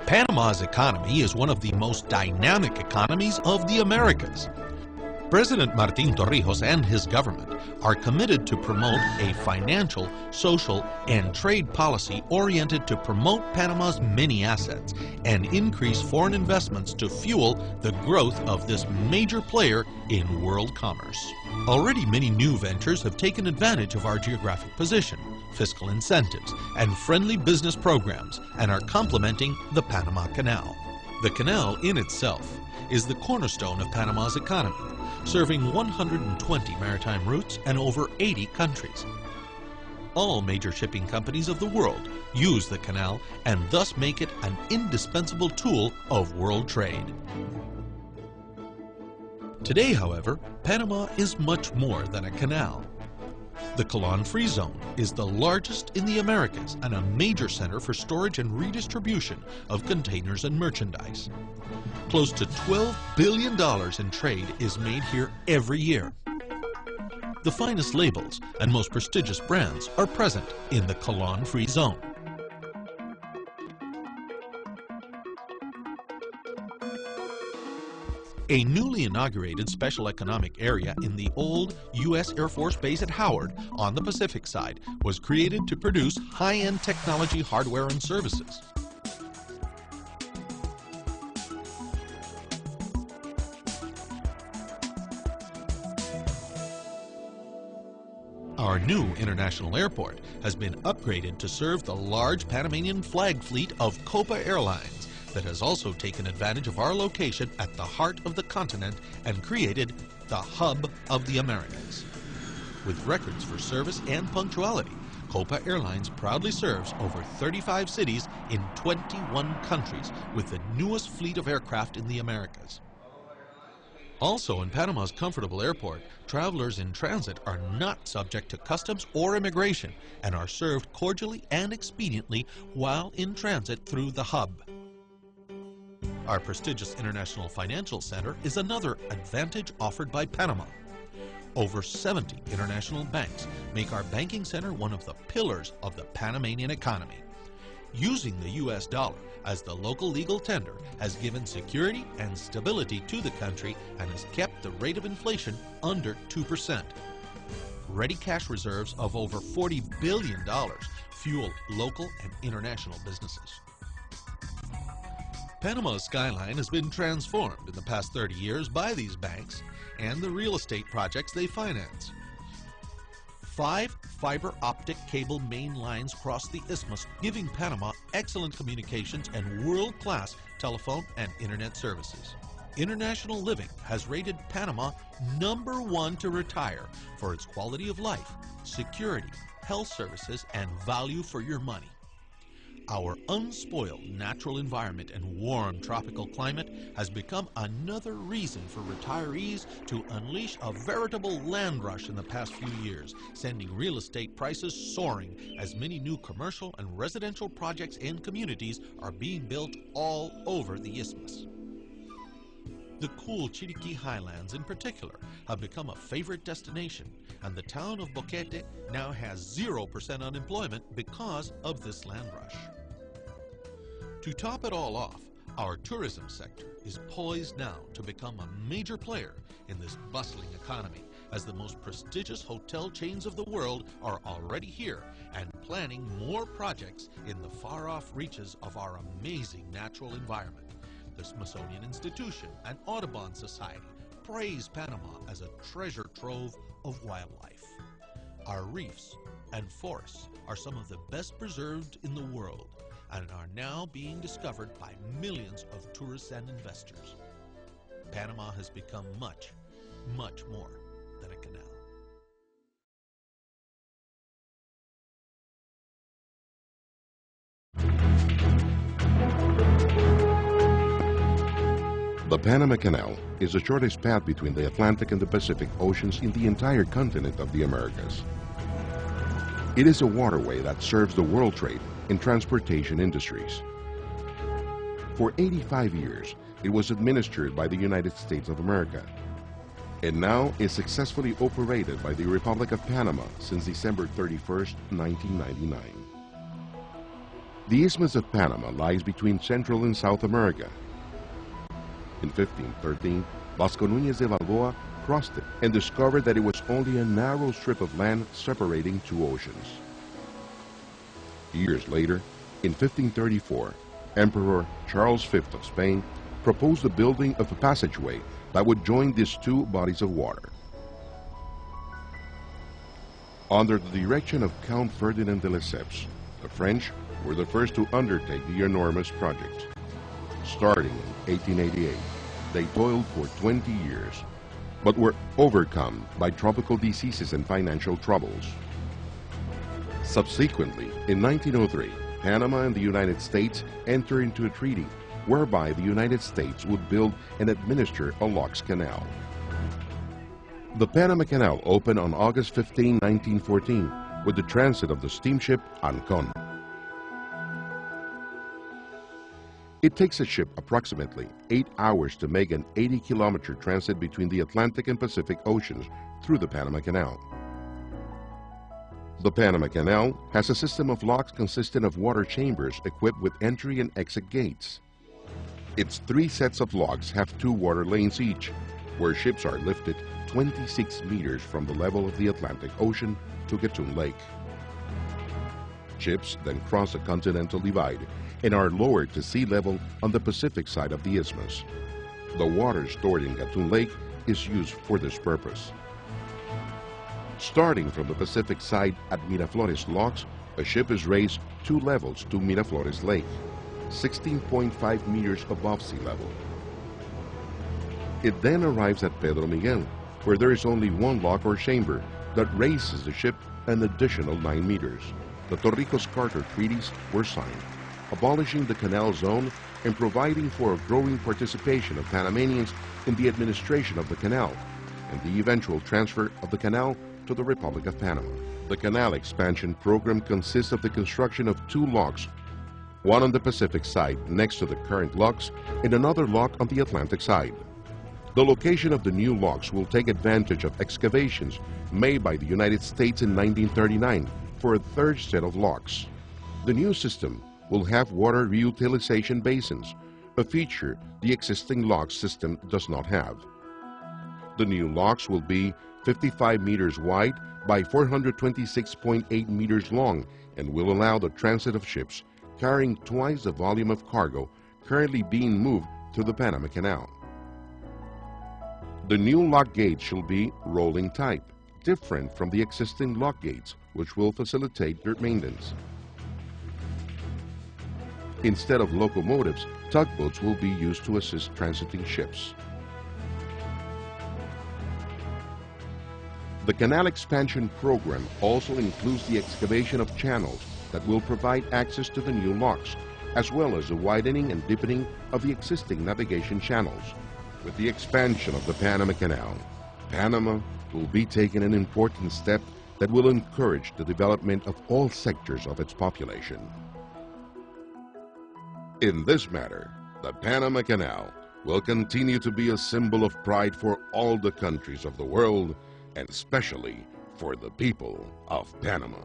Panama's economy is one of the most dynamic economies of the Americas. President Martín Torrijos and his government are committed to promote a financial, social, and trade policy oriented to promote Panama's many assets and increase foreign investments to fuel the growth of this major player in world commerce. Already many new ventures have taken advantage of our geographic position, fiscal incentives, and friendly business programs and are complementing the Panama Canal. The canal in itself is the cornerstone of Panama's economy, serving 120 maritime routes and over 80 countries. All major shipping companies of the world use the canal and thus make it an indispensable tool of world trade. Today, however, Panama is much more than a canal. The Colon-Free Zone is the largest in the Americas and a major center for storage and redistribution of containers and merchandise. Close to $12 billion in trade is made here every year. The finest labels and most prestigious brands are present in the Colon-Free Zone. A newly inaugurated special economic area in the old U.S. Air Force Base at Howard on the Pacific side was created to produce high-end technology hardware and services. Our new international airport has been upgraded to serve the large Panamanian flag fleet of Copa Airlines that has also taken advantage of our location at the heart of the continent and created the hub of the Americas. With records for service and punctuality, Copa Airlines proudly serves over 35 cities in 21 countries with the newest fleet of aircraft in the Americas. Also, in Panama's comfortable airport, travelers in transit are not subject to customs or immigration and are served cordially and expediently while in transit through the hub. Our prestigious International Financial Center is another advantage offered by Panama. Over 70 international banks make our banking center one of the pillars of the Panamanian economy. Using the U.S. dollar as the local legal tender has given security and stability to the country and has kept the rate of inflation under 2%. Ready cash reserves of over $40 billion fuel local and international businesses. Panama's skyline has been transformed in the past 30 years by these banks and the real estate projects they finance. 5 fiber optic cable main lines cross the isthmus, giving Panama excellent communications and world-class telephone and internet services. International Living has rated Panama #1 to retire for its quality of life, security, health services, and value for your money. Our unspoiled natural environment and warm tropical climate has become another reason for retirees to unleash a veritable land rush in the past few years, sending real estate prices soaring as many new commercial and residential projects and communities are being built all over the isthmus. The cool Chiriquí highlands in particular have become a favorite destination, and the town of Boquete now has 0% unemployment because of this land rush. To top it all off, our tourism sector is poised now to become a major player in this bustling economy, as the most prestigious hotel chains of the world are already here and planning more projects in the far-off reaches of our amazing natural environment. The Smithsonian Institution and Audubon Society praise Panama as a treasure trove of wildlife. Our reefs and forests are some of the best preserved in the world and are now being discovered by millions of tourists and investors. Panama has become much, much more than a canal. The Panama Canal is the shortest path between the Atlantic and the Pacific Oceans in the entire continent of the Americas. It is a waterway that serves the world trade and transportation industries. For 85 years, it was administered by the United States of America, and now is successfully operated by the Republic of Panama since December 31st, 1999. The Isthmus of Panama lies between Central and South America. In 1513, Vasco Núñez de Balboa crossed it and discovered that it was only a narrow strip of land separating two oceans. Years later, in 1534, Emperor Charles V of Spain proposed the building of a passageway that would join these two bodies of water. Under the direction of Count Ferdinand de Lesseps, the French were the first to undertake the enormous project. Starting in 1888, they toiled for 20 years, but were overcome by tropical diseases and financial troubles. Subsequently, in 1903, Panama and the United States entered into a treaty whereby the United States would build and administer a locks canal. The Panama Canal opened on August 15, 1914, with the transit of the steamship Ancon. It takes a ship approximately 8 hours to make an 80-kilometer transit between the Atlantic and Pacific Oceans through the Panama Canal. The Panama Canal has a system of locks consisting of water chambers equipped with entry and exit gates. Its 3 sets of locks have 2 water lanes each, where ships are lifted 26 meters from the level of the Atlantic Ocean to Gatun Lake. Ships then cross the Continental Divide and are lowered to sea level on the Pacific side of the isthmus. The water stored in Gatun Lake is used for this purpose. Starting from the Pacific side at Miraflores Locks, a ship is raised 2 levels to Miraflores Lake, 16.5 meters above sea level. It then arrives at Pedro Miguel, where there is only 1 lock or chamber that raises the ship an additional 9 meters. The Torrijos-Carter treaties were signed, abolishing the canal zone and providing for a growing participation of Panamanians in the administration of the canal and the eventual transfer of the canal to the Republic of Panama. The canal expansion program consists of the construction of 2 locks, one on the Pacific side next to the current locks and another lock on the Atlantic side. The location of the new locks will take advantage of excavations made by the United States in 1939 for a 3rd set of locks. The new system will have water reutilization basins, a feature the existing lock system does not have. The new locks will be 55 meters wide by 426.8 meters long and will allow the transit of ships carrying twice the volume of cargo currently being moved through the Panama Canal. The new lock gates shall be rolling type, different from the existing lock gates, which will facilitate their maintenance. Instead of locomotives, tugboats will be used to assist transiting ships. The canal expansion program also includes the excavation of channels that will provide access to the new locks, as well as the widening and deepening of the existing navigation channels. With the expansion of the Panama Canal, Panama will be taking an important step that will encourage the development of all sectors of its population. In this matter, the Panama Canal will continue to be a symbol of pride for all the countries of the world, and especially for the people of Panama.